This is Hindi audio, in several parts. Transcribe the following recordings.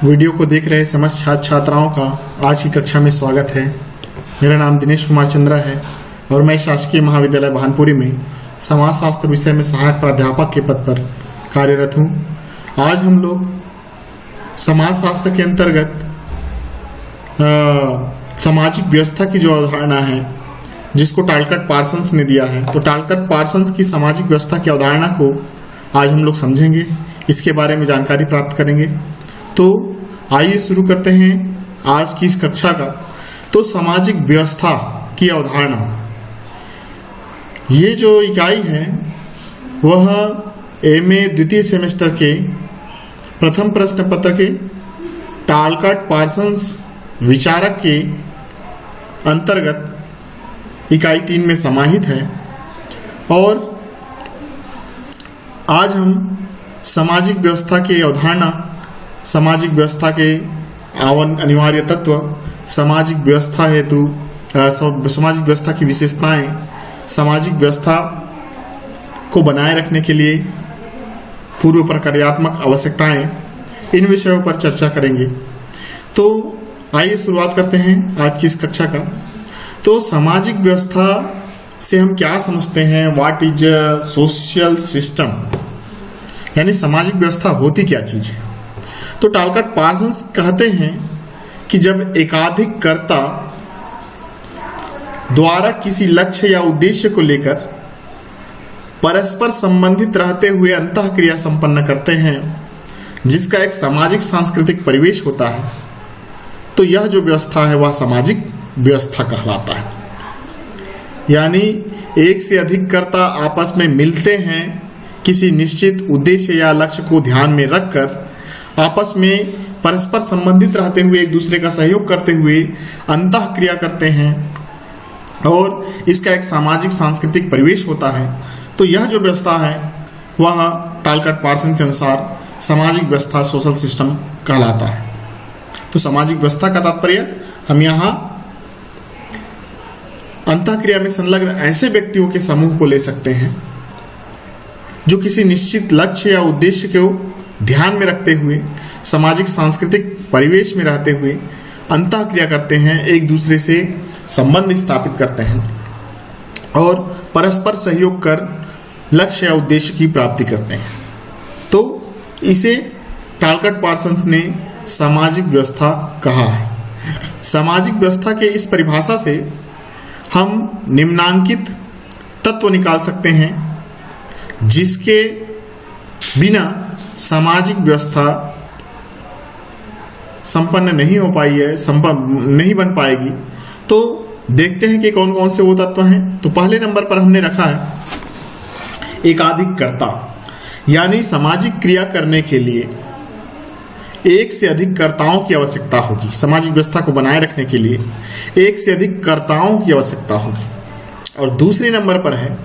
वीडियो को देख रहे समस्त छात्र छात्राओं का आज की कक्षा में स्वागत है। मेरा नाम दिनेश कुमार चंद्रा है और मैं शासकीय महाविद्यालय भानपुरी में समाजशास्त्र विषय में सहायक प्राध्यापक के पद पर कार्यरत हूँ। आज हम लोग समाजशास्त्र के अंतर्गत सामाजिक व्यवस्था की जो अवधारणा है जिसको टालकट पार्सन्स ने दिया है, तो टालकट पार्सन्स की सामाजिक व्यवस्था की अवधारणा को आज हम लोग समझेंगे, इसके बारे में जानकारी प्राप्त करेंगे। तो आइए शुरू करते हैं आज की इस कक्षा का। तो सामाजिक व्यवस्था की अवधारणा, ये जो इकाई है वह एमए द्वितीय सेमेस्टर के प्रथम प्रश्न पत्र के टालकट पार्सन्स विचारक के अंतर्गत इकाई 3 में समाहित है। और आज हम सामाजिक व्यवस्था की अवधारणा, सामाजिक व्यवस्था के अनिवार्य तत्व, सामाजिक व्यवस्था हेतु सामाजिक व्यवस्था की विशेषताएं, सामाजिक व्यवस्था को बनाए रखने के लिए पूर्व प्रक्रियात्मक आवश्यकताएं, इन विषयों पर चर्चा करेंगे। तो आइए शुरुआत करते हैं आज की इस कक्षा का। तो सामाजिक व्यवस्था से हम क्या समझते हैं? व्हाट इज सोशल सिस्टम, यानी सामाजिक व्यवस्था होती क्या चीज है? तो टालकट पार्सन्स कहते हैं कि जब एकाधिक कर्ता द्वारा किसी लक्ष्य या उद्देश्य को लेकर परस्पर संबंधित रहते हुए अंतःक्रिया संपन्न करते हैं, जिसका एक सामाजिक सांस्कृतिक परिवेश होता है, तो यह जो व्यवस्था है वह सामाजिक व्यवस्था कहलाता है। यानी एक से अधिक कर्ता आपस में मिलते हैं, किसी निश्चित उद्देश्य या लक्ष्य को ध्यान में रखकर आपस में परस्पर संबंधित रहते हुए एक दूसरे का सहयोग करते हुए अंतःक्रिया करते हैं और इसका एक सामाजिक सांस्कृतिक परिवेश होता है। तो यह जो व्यवस्था है वह टालकट पार्सन के अनुसार सामाजिक व्यवस्था, सोशल सिस्टम कहलाता है। तो सामाजिक व्यवस्था का तात्पर्य, हम यहाँ अंतःक्रिया में संलग्न ऐसे व्यक्तियों के समूह को ले सकते हैं जो किसी निश्चित लक्ष्य या उद्देश्य को ध्यान में रखते हुए सामाजिक सांस्कृतिक परिवेश में रहते हुए अंतःक्रिया करते हैं, एक दूसरे से संबंध स्थापित करते हैं और परस्पर सहयोग कर लक्ष्य या उद्देश्य की प्राप्ति करते हैं। तो इसे टालकट पार्सन्स ने सामाजिक व्यवस्था कहा है। सामाजिक व्यवस्था के इस परिभाषा से हम निम्नांकित तत्व निकाल सकते हैं जिसके बिना सामाजिक व्यवस्था संपन्न नहीं हो पाई है, संपन्न नहीं बन पाएगी। तो देखते हैं कि कौन कौन से वो तत्व हैं। तो पहले नंबर पर हमने रखा है एकाधिक कर्ता, यानी सामाजिक क्रिया करने के लिए एक से अधिक कर्ताओं की आवश्यकता होगी। सामाजिक व्यवस्था को बनाए रखने के लिए एक से अधिक कर्ताओं की आवश्यकता होगी। और दूसरे नंबर पर है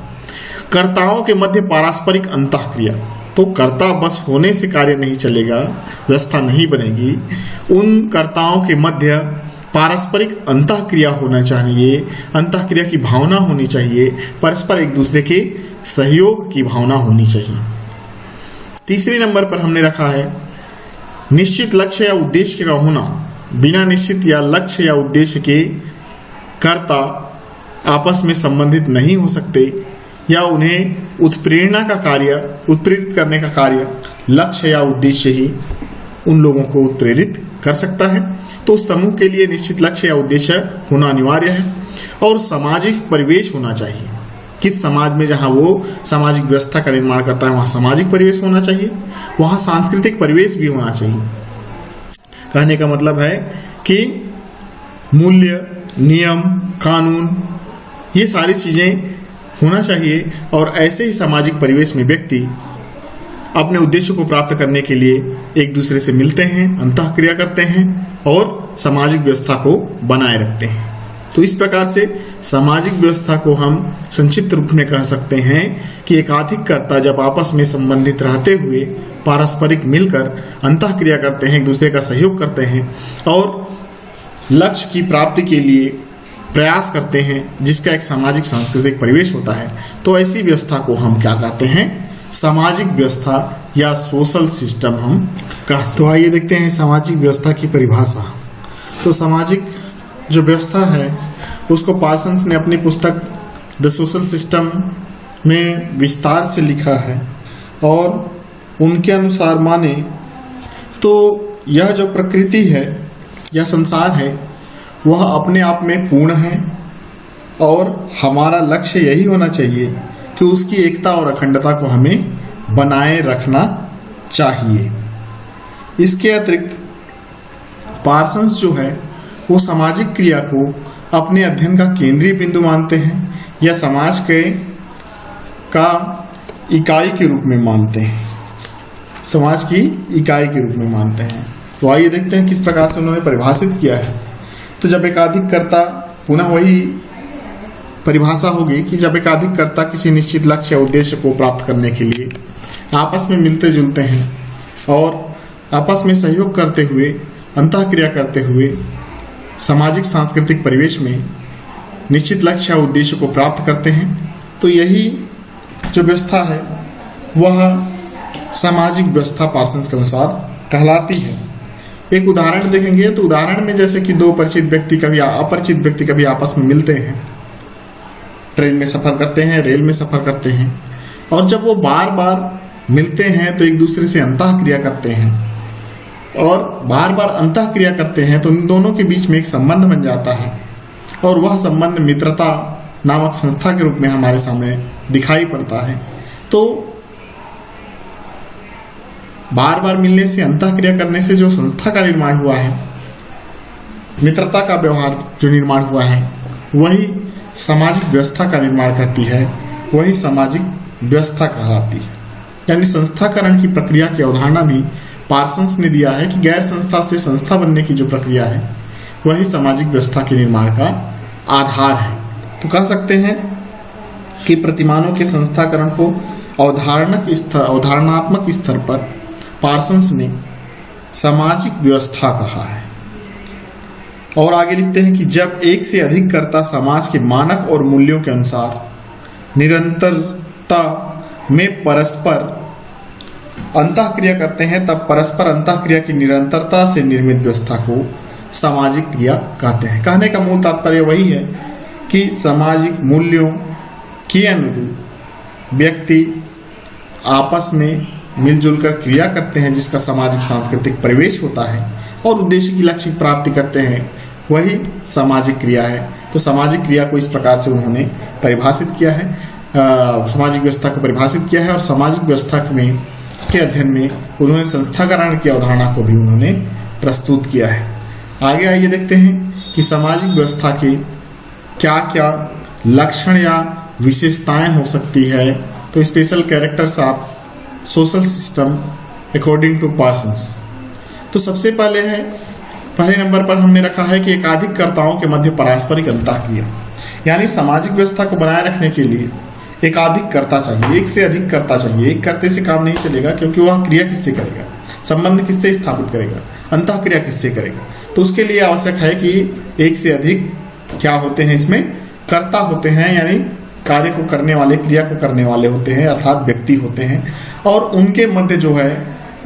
कर्ताओं के मध्य पारस्परिक अंतःक्रिया। तो कर्ता बस होने से कार्य नहीं चलेगा, व्यवस्था नहीं बनेगी। उन कर्ताओं के मध्य पारस्परिक अंतःक्रिया होना चाहिए, अंतःक्रिया की भावना होनी चाहिए, परस्पर एक दूसरे के सहयोग की भावना होनी चाहिए। तीसरे नंबर पर हमने रखा है निश्चित लक्ष्य या उद्देश्य का होना। बिना निश्चित या लक्ष्य या उद्देश्य के कर्ता आपस में संबंधित नहीं हो सकते या उन्हें उत्प्रेरणा का कार्य, उत्प्रेरित करने का कार्य लक्ष्य या उद्देश्य ही उन लोगों को उत्प्रेरित कर सकता है। तो उस समूह के लिए निश्चित लक्ष्य या उद्देश्य होना अनिवार्य है और सामाजिक परिवेश होना चाहिए। किस समाज में जहां वो सामाजिक व्यवस्था का निर्माण करता है वहां सामाजिक परिवेश होना चाहिए, वहां सांस्कृतिक परिवेश भी होना चाहिए। कहने का मतलब है कि मूल्य, नियम, कानून, ये सारी चीजें होना चाहिए और ऐसे ही सामाजिक परिवेश में व्यक्ति अपने उद्देश्य को प्राप्त करने के लिए एक दूसरे से मिलते हैं, अंतःक्रिया करते हैं और सामाजिक व्यवस्था को बनाए रखते हैं। तो इस प्रकार से सामाजिक व्यवस्था को हम संक्षिप्त रूप में कह सकते हैं कि एकाधिक कर्ता जब आपस में संबंधित रहते हुए पारस्परिक मिलकर अंतःक्रिया करते हैं, एक दूसरे का सहयोग करते हैं और लक्ष्य की प्राप्ति के लिए प्रयास करते हैं, जिसका एक सामाजिक सांस्कृतिक परिवेश होता है, तो ऐसी व्यवस्था को हम क्या कहते हैं? सामाजिक व्यवस्था या सोशल सिस्टम हम कह सकते हैं। तो आइए देखते हैं सामाजिक व्यवस्था की परिभाषा। तो सामाजिक जो व्यवस्था है उसको पार्सन्स ने अपनी पुस्तक द सोशल सिस्टम में विस्तार से लिखा है, और उनके अनुसार माने तो यह जो प्रकृति है या संसार है वह अपने आप में पूर्ण है, और हमारा लक्ष्य यही होना चाहिए कि उसकी एकता और अखंडता को हमें बनाए रखना चाहिए। इसके अतिरिक्त पार्सन्स जो है वो सामाजिक क्रिया को अपने अध्ययन का केंद्रीय बिंदु मानते हैं या समाज के का इकाई के रूप में मानते हैं, समाज की इकाई के रूप में मानते हैं। तो आइए देखते हैं किस प्रकार से उन्होंने परिभाषित किया है। तो जब एकाधिक कर्ता, पुनः वही परिभाषा होगी कि जब एकाधिक कर्ता किसी निश्चित लक्ष्य या उद्देश्य को प्राप्त करने के लिए आपस में मिलते जुलते हैं और आपस में सहयोग करते हुए, अंतःक्रिया करते हुए सामाजिक सांस्कृतिक परिवेश में निश्चित लक्ष्य या उद्देश्य को प्राप्त करते हैं, तो यही जो व्यवस्था है वह सामाजिक व्यवस्था पार्सन्स के अनुसार कहलाती है। एक उदाहरण देखेंगे तो उदाहरण में जैसे कि दो परिचित व्यक्ति कभी अपरिचित व्यक्ति कभी आपस में मिलते हैं, ट्रेन में सफर करते हैं, रेल में सफर करते हैं, और जब वो बार बार मिलते हैं तो एक दूसरे से अंतःक्रिया करते हैं, और बार बार अंतःक्रिया करते हैं तो इन दोनों के बीच में एक संबंध बन जाता है, और वह संबंध मित्रता नामक संस्था के रूप में हमारे सामने दिखाई पड़ता है। तो बार बार मिलने से, अंतःक्रिया करने से जो संस्था का निर्माण हुआ है, मित्रता का व्यवहार जो निर्माण हुआ है, वही सामाजिक व्यवस्था का निर्माण करती है, वही सामाजिक व्यवस्था कहलाती है। यानी संस्थाकरण की प्रक्रिया की अवधारणा भी पार्सन्स ने दिया है कि गैर संस्था से संस्था बनने की जो प्रक्रिया है वही सामाजिक व्यवस्था के निर्माण का आधार है। तो कह सकते हैं कि प्रतिमानों के संस्थाकरण को अवधारणात्मक स्तर पर पार्सन्स ने सामाजिक व्यवस्था कहा है। और आगे लिखते हैं कि जब एक से अधिक कर्ता समाज के मानक और मूल्यों के अनुसार निरंतरता में परस्पर अंतःक्रिया करते हैं, तब परस्पर अंतःक्रिया की निरंतरता से निर्मित व्यवस्था को सामाजिक क्रिया कहते हैं। कहने का मूल तात्पर्य वही है कि सामाजिक मूल्यों के अनुरूप व्यक्ति आपस में मिलजुल कर क्रिया करते हैं, जिसका सामाजिक सांस्कृतिक परिवेश होता है, और उद्देश्य की लक्ष्य की प्राप्ति करते हैं, वही सामाजिक क्रिया है। तो सामाजिक क्रिया को इस प्रकार से उन्होंने परिभाषित किया है, सामाजिक व्यवस्था को परिभाषित किया है, और सामाजिक व्यवस्था में के अध्ययन में उन्होंने संस्थाकरण की अवधारणा को भी उन्होंने प्रस्तुत किया है। आगे आइए देखते हैं कि सामाजिक व्यवस्था के क्या क्या लक्षण या विशेषताएं हो सकती है। तो special characters of social system according to Parsons. तो सबसे पहले नंबर पर हमने रखा है कि एकाधिक कर्ताओं के मध्य पारस्परिक अंतःक्रिया, यानी सामाजिक व्यवस्था को बनाए रखने के लिए एकाधिक कर्ता चाहिए, एक से अधिक कर्ता चाहिए। एक कर्ते से काम नहीं चलेगा, क्योंकि वह क्रिया किससे करेगा, संबंध किससे स्थापित करेगा, अंतःक्रिया किससे करेगा। तो उसके लिए आवश्यक है कि एक से अधिक क्या होते हैं, इसमें कर्ता होते हैं, यानी कार्य को करने वाले, क्रिया को करने वाले होते हैं, अर्थात व्यक्ति होते हैं, और उनके मध्य जो है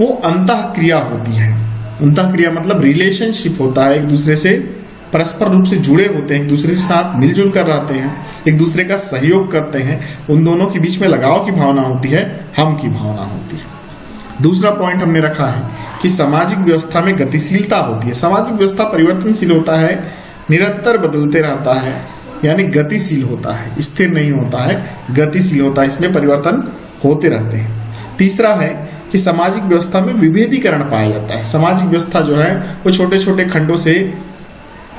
वो अंतःक्रिया होती है। अंतःक्रिया मतलब रिलेशनशिप होता है, एक दूसरे से परस्पर रूप से जुड़े होते हैं, एक दूसरे के साथ मिलजुल कर रहते हैं, एक दूसरे का सहयोग करते हैं, उन दोनों के बीच में लगाव की भावना होती है, हम की भावना होती है। दूसरा पॉइंट हमने रखा है कि सामाजिक व्यवस्था में गतिशीलता होती है। सामाजिक व्यवस्था परिवर्तनशील होता है, निरंतर बदलते रहता है, यानी गतिशील होता है, स्थिर नहीं होता है, गतिशील होता है, इसमें परिवर्तन होते रहते हैं। तीसरा है कि सामाजिक व्यवस्था में विभेदीकरण पाया जाता है। सामाजिक व्यवस्था जो है वो छोटे छोटे खंडों से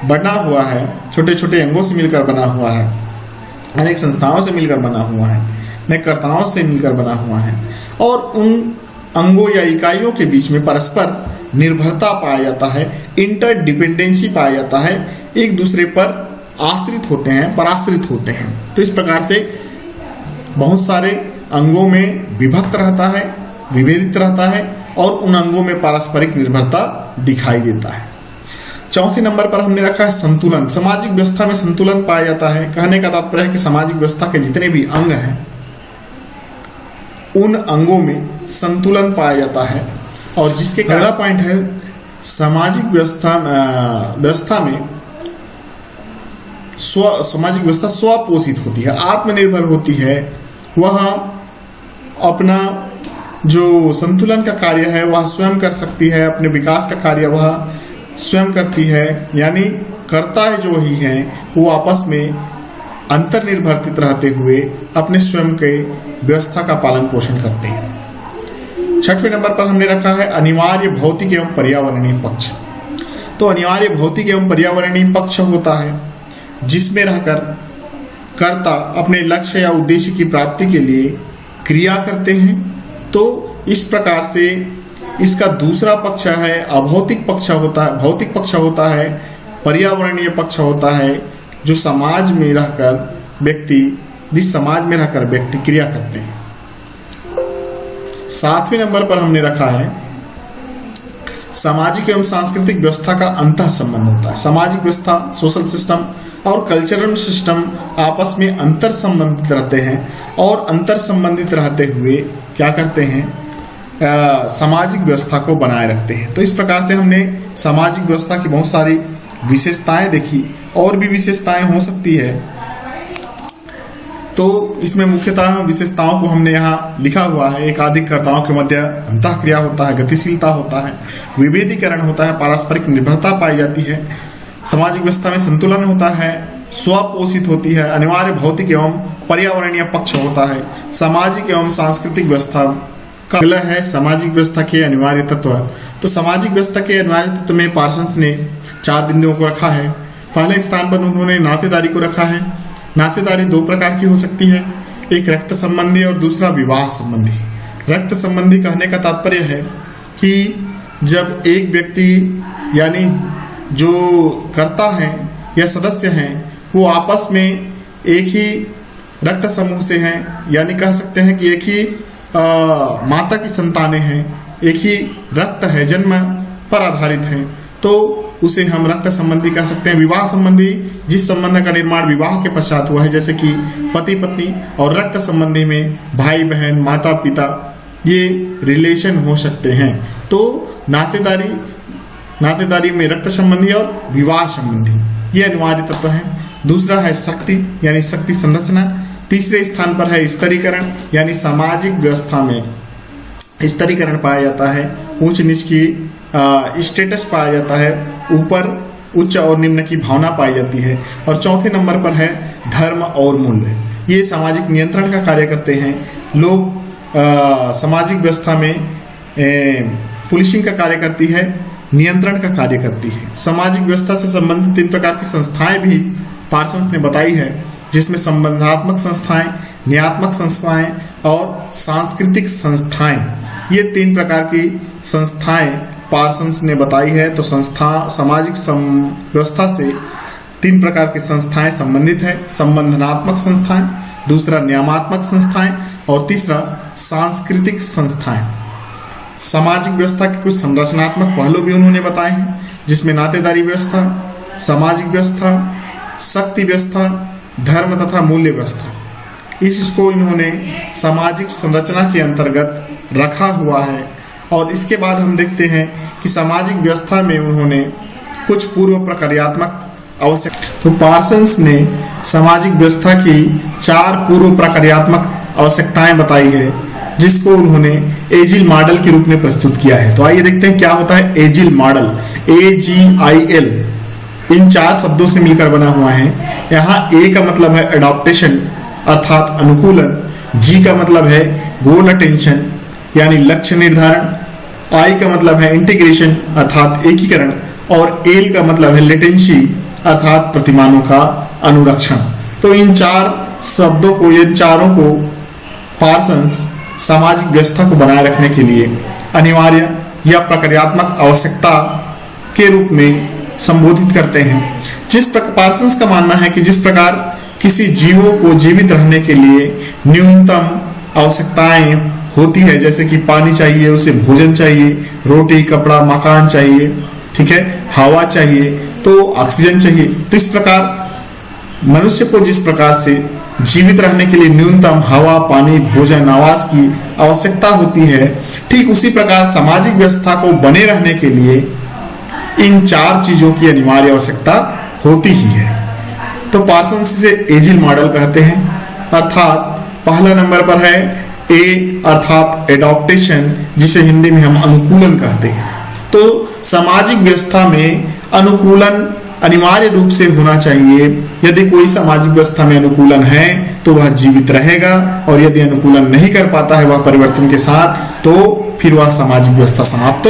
बना हुआ है, छोटे छोटे अंगों से मिलकर बना हुआ है, अनेक संस्थाओं से मिलकर बना हुआ है, अनेक कर्ताओं से मिलकर बना हुआ है, और उन अंगों या इकाइयों के बीच में परस्पर निर्भरता पाया जाता है, इंटरडिपेंडेंसी पाया जाता है, एक दूसरे पर आश्रित होते हैं, पराश्रित होते हैं। तो इस प्रकार से बहुत सारे अंगों में विभक्त रहता है, विभेदित रहता है, और उन अंगों में पारस्परिक निर्भरता दिखाई देता है। चौथे नंबर पर हमने रखा है संतुलन। सामाजिक व्यवस्था में संतुलन पाया जाता है। कहने का तात्पर्य है कि सामाजिक व्यवस्था के जितने भी अंग हैं उन अंगों में संतुलन पाया जाता है। और जिसके अगला पॉइंट है सामाजिक व्यवस्था में सामाजिक व्यवस्था स्वपोषित होती है, आत्मनिर्भर होती है। वह अपना जो संतुलन का कार्य है वह स्वयं कर सकती है, अपने विकास का कार्य वह स्वयं करती है, यानी करता है जो वही है, वो आपस में अंतर्निर्भरित रहते हुए अपने स्वयं के व्यवस्था का पालन पोषण करते हैं। 6वें नंबर पर हमने रखा है अनिवार्य भौतिक एवं पर्यावरणीय पक्ष। तो अनिवार्य भौतिक एवं पर्यावरणीय पक्ष होता है जिसमें रहकर कर्ता अपने लक्ष्य या उद्देश्य की प्राप्ति के लिए क्रिया करते हैं। तो इस प्रकार से इसका दूसरा पक्ष है अभौतिक पक्ष होता है, भौतिक पक्ष होता है, पर्यावरणीय पक्ष होता है जो समाज में रहकर व्यक्ति जिस समाज में रहकर व्यक्ति क्रिया करते हैं। 7वें नंबर पर हमने रखा है सामाजिक एवं सांस्कृतिक व्यवस्था का अंतः संबंध होता है। सामाजिक व्यवस्था सोशल सिस्टम और कल्चरल सिस्टम आपस में अंतर संबंधित रहते हैं और अंतर संबंधित रहते हुए क्या करते हैं, सामाजिक व्यवस्था को बनाए रखते हैं। तो इस प्रकार से हमने सामाजिक व्यवस्था की बहुत सारी विशेषताएं देखी, और भी विशेषताएं हो सकती है। तो इसमें मुख्यतः विशेषताओं को हमने यहाँ लिखा हुआ है। एकाधिक कर्ताओं के मध्य अंतःक्रिया होता है, गतिशीलता होता है, विभेदीकरण होता है, पारस्परिक निर्भरता पाई जाती है, सामाजिक व्यवस्था में संतुलन होता है, स्वपोषित होती है, अनिवार्य भौतिक एवं पर्यावरणीय पक्ष होता है, सामाजिक एवं सांस्कृतिक व्यवस्था का अगला है सामाजिक व्यवस्था के अनिवार्य तत्व। तो सामाजिक व्यवस्था के अनिवार्य तत्व में पार्सन्स ने 4 बिंदुओं को रखा है। पहले स्थान पर उन्होंने नातेदारी को रखा है। नातेदारी 2 प्रकार की हो सकती है, एक रक्त संबंधी और दूसरा विवाह संबंधी। रक्त संबंधी कहने का तात्पर्य है कि जब एक व्यक्ति यानी जो कर्ता है या सदस्य हैं वो आपस में एक ही रक्त समूह से हैं, यानी कह सकते हैं कि एक ही माता की संतानें हैं, एक ही रक्त है, जन्म पर आधारित है, तो उसे हम रक्त संबंधी कह सकते हैं। विवाह संबंधी जिस संबंध का निर्माण विवाह के पश्चात हुआ है, जैसे कि पति पत्नी, और रक्त संबंधी में भाई बहन माता पिता ये रिलेशन हो सकते हैं। तो नातेदारी में रक्त संबंधी और विवाह संबंधी ये अनिवार्य तत्व है। दूसरा है शक्ति यानी शक्ति संरचना। तीसरे स्थान पर है स्तरीकरण यानी सामाजिक व्यवस्था में स्तरीकरण पाया जाता है, ऊंच नीच की स्टेटस पाया जाता है, ऊपर उच्च और निम्न की भावना पाई जाती है। और चौथे नंबर पर है धर्म और मूल्य, ये सामाजिक नियंत्रण का कार्य करते हैं। लोग सामाजिक व्यवस्था में पुलिसिंग का कार्य करती है, नियंत्रण का कार्य करती है। सामाजिक व्यवस्था से संबंधित 3 प्रकार की संस्थाएं भी पार्सन्स ने बताई है, जिसमें संबंधात्मक संस्थाएं, न्यायात्मक संस्थाएं और सांस्कृतिक संस्थाएं, ये 3 प्रकार की संस्थाएं पार्सन्स ने बताई है। तो सामाजिक व्यवस्था से 3 प्रकार की संस्थाएं संबंधित है, संबंधनात्मक संस्थाएं, दूसरा नियमात्मक संस्थाएं और तीसरा सांस्कृतिक संस्थाएं। सामाजिक व्यवस्था के कुछ संरचनात्मक पहलू भी उन्होंने बताए हैं, जिसमें नातेदारी व्यवस्था, सामाजिक व्यवस्था, शक्ति व्यवस्था, धर्म तथा मूल्य व्यवस्था, इसको इन्होंने सामाजिक संरचना के अंतर्गत रखा हुआ है। और इसके बाद हम देखते हैं कि सामाजिक व्यवस्था में उन्होंने कुछ पूर्व प्रक्रियात्मक आवश्यकता, तो पार्सन्स ने सामाजिक व्यवस्था की 4 पूर्व प्रक्रियात्मक आवश्यकताएं बताई है, जिसको उन्होंने एजिल मॉडल के रूप में प्रस्तुत किया है। तो आइए देखते हैं क्या होता है एजिल मॉडल। AGIL इन 4 शब्दों से मिलकर बना हुआ है। यहाँ A का मतलब है एडॉप्टेशन अर्थात अनुकूलन, G का मतलब है गोल अटेंशन यानी लक्ष्य निर्धारण, I का मतलब है इंटीग्रेशन अर्थात एकीकरण, और L का मतलब है लेटेंसी अर्थात प्रतिमानों का अनुरक्षण। तो इन 4 शब्दों को, इन चारों को पार्सन्स सामाजिक व्यवस्था को बनाए रखने के लिए अनिवार्य या प्रक्रियात्मक आवश्यकता के रूप में संबोधित करते हैं। जिस प्रकार पार्सन्स का मानना है कि जिस प्रकार किसी जीवों को जीवित रहने के लिए न्यूनतम आवश्यकताएं होती है, जैसे कि पानी चाहिए, उसे भोजन चाहिए, रोटी कपड़ा मकान चाहिए, ठीक है, हवा चाहिए, तो ऑक्सीजन चाहिए। तो इस प्रकार मनुष्य को जिस प्रकार से जीवित रहने के लिए न्यूनतम हवा, पानी, भोजन, आवास की आवश्यकता होती है, ठीक उसी प्रकार सामाजिक व्यवस्था को बने रहने के लिए इन 4 चीजों की अनिवार्य आवश्यकता होती ही है। तो पार्सन्स इसे एजिल मॉडल कहते हैं। अर्थात पहला नंबर पर है ए अर्थात एडॉप्टेशन, जिसे हिंदी में हम अनुकूलन कहते हैं। तो सामाजिक व्यवस्था में अनुकूलन अनिवार्य रूप से होना चाहिए। यदि कोई सामाजिक व्यवस्था में अनुकूलन है तो वह जीवित रहेगा, और यदि अनुकूलन नहीं कर पाता है वह परिवर्तन के साथ, तो फिर वह सामाजिक व्यवस्था समाप्त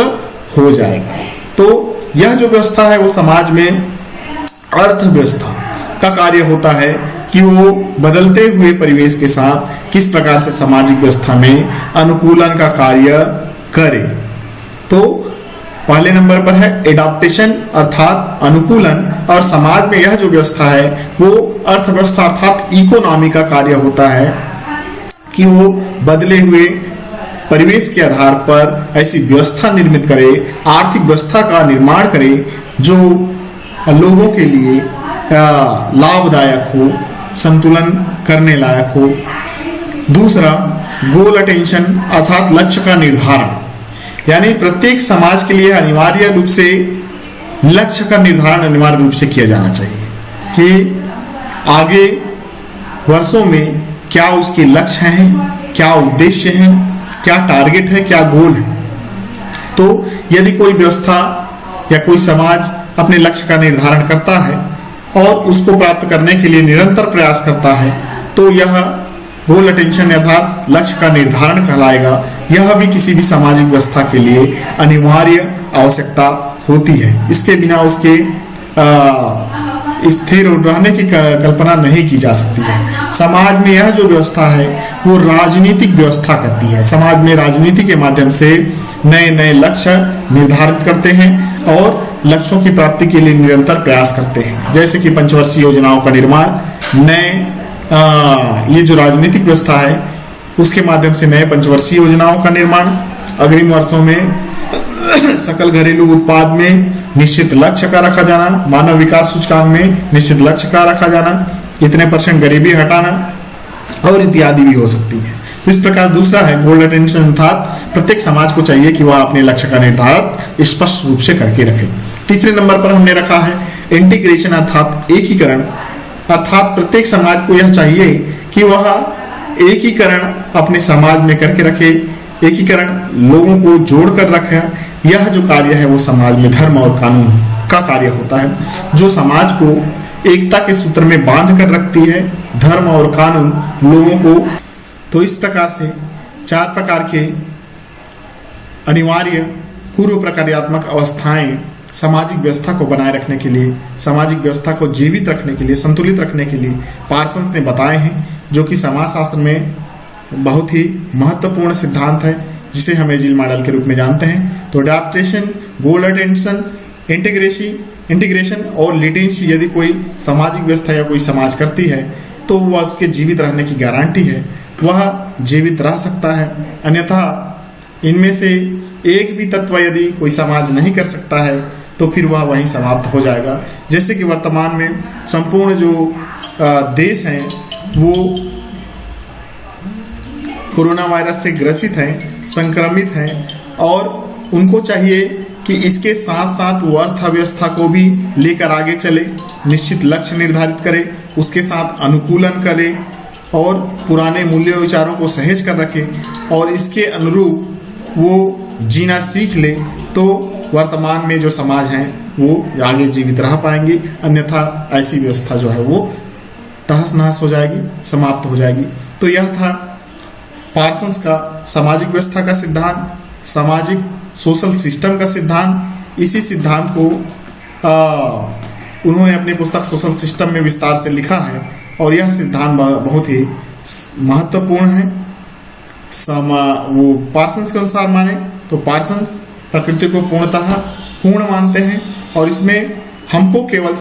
हो जाएगा। तो यह जो व्यवस्था है वो समाज में अर्थव्यवस्था का कार्य होता है कि वो बदलते हुए परिवेश के साथ किस प्रकार से सामाजिक व्यवस्था में अनुकूलन का कार्य करे। तो पहले नंबर पर है एडाप्टेशन अर्थात अनुकूलन, और समाज में यह जो व्यवस्था है वो अर्थव्यवस्था अर्थात इकोनॉमी का कार्य होता है कि वो बदले हुए परिवेश के आधार पर ऐसी व्यवस्था निर्मित करे, आर्थिक व्यवस्था का निर्माण करे जो लोगों के लिए लाभदायक हो, संतुलन करने लायक हो। दूसरा गोल अटेंशन अर्थात लक्ष्य का निर्धारण, यानी प्रत्येक समाज के लिए अनिवार्य रूप से लक्ष्य का निर्धारण अनिवार्य रूप से किया जाना चाहिए कि आगे वर्षों में क्या उसके लक्ष्य हैं, क्या उद्देश्य हैं, क्या टारगेट है, क्या गोल है। तो यदि कोई व्यवस्था या कोई समाज अपने लक्ष्य का निर्धारण करता है और उसको प्राप्त करने के लिए निरंतर प्रयास करता है, तो यह गोल अटेंशन अर्थात लक्ष्य का निर्धारण कहलाएगा। यह भी किसी भी सामाजिक व्यवस्था के लिए अनिवार्य आवश्यकता होती है। इसके बिना उसके स्थिर रहने की कल्पना नहीं की जा सकती है। समाज में यह जो व्यवस्था है वो राजनीतिक व्यवस्था करती है। समाज में राजनीति के माध्यम से नए नए लक्ष्य निर्धारित करते हैं और लक्ष्यों की प्राप्ति के लिए निरंतर प्रयास करते हैं। जैसे कि पंचवर्षीय योजनाओं का निर्माण, नए ये जो राजनीतिक व्यवस्था है उसके माध्यम से नए पंचवर्षीय योजनाओं का निर्माण, अग्रिम वर्षों में सकल घरेलू उत्पाद में निश्चित लक्ष्य का रखा जाना, मानव विकास सूचकांक में निश्चित लक्ष्य का रखा जाना, इतने % गरीबी हटाना और इत्यादि भी हो सकती है। इस प्रकार दूसरा है गोल अटेंशन अर्थात प्रत्येक समाज को चाहिए कि वह अपने लक्ष्य का निर्धारण स्पष्ट रूप से करके रखे। तीसरे नंबर पर हमने रखा है इंटीग्रेशन अर्थात एकीकरण, अर्थात प्रत्येक समाज को यह चाहिए कि वह एकीकरण अपने समाज में करके रखे, एकीकरण लोगों को जोड़कर रखे। यह जो कार्य है वो समाज में धर्म और कानून का कार्य होता है, जो समाज को एकता के सूत्र में बांध कर रखती है, धर्म और कानून लोगों को। तो इस प्रकार से 4 प्रकार के अनिवार्य पूर्व प्रक्रियात्मक अवस्थाएं सामाजिक व्यवस्था को बनाए रखने के लिए, सामाजिक व्यवस्था को जीवित रखने के लिए, संतुलित रखने के लिए पार्सन्स ने बताए हैं, जो कि समाजशास्त्र में बहुत ही महत्वपूर्ण सिद्धांत है जिसे हम एजिल मॉडल के रूप में जानते हैं। तो अडैप्टेशन, गोल अटेंशन, इंटीग्रेशन और लेटेंसी यदि कोई सामाजिक व्यवस्था या कोई समाज करती है तो वह उसके जीवित रहने की गारंटी है, वह जीवित रह सकता है। अन्यथा इनमें से एक भी तत्व यदि कोई समाज नहीं कर सकता है तो फिर वह वहीं समाप्त हो जाएगा। जैसे कि वर्तमान में संपूर्ण जो देश हैं वो कोरोना वायरस से ग्रसित हैं, संक्रमित हैं, और उनको चाहिए कि इसके साथ साथ वो अर्थव्यवस्था को भी लेकर आगे चले, निश्चित लक्ष्य निर्धारित करे, उसके साथ अनुकूलन करे और पुराने मूल्य विचारों को सहेज कर रखे और इसके अनुरूप वो जीना सीख ले, तो वर्तमान में जो समाज है वो आगे जीवित रह पाएंगे। अन्यथा ऐसी व्यवस्था जो है वो तहस नहस हो जाएगी, समाप्त हो जाएगी। तो यह था पार्सन्स का सामाजिक व्यवस्था का सिद्धांत, सामाजिक सोशल सिस्टम का सिद्धांत। इसी सिद्धांत को उन्होंने अपनी पुस्तक सोशल सिस्टम में विस्तार से लिखा है और यह सिद्धांत बहुत ही महत्वपूर्ण है। वो पार्सन्स के अनुसार माने तो पार्सन्स प्रकृति को पूर्णतः पूर्ण मानते हैं और इसमें हमको केवल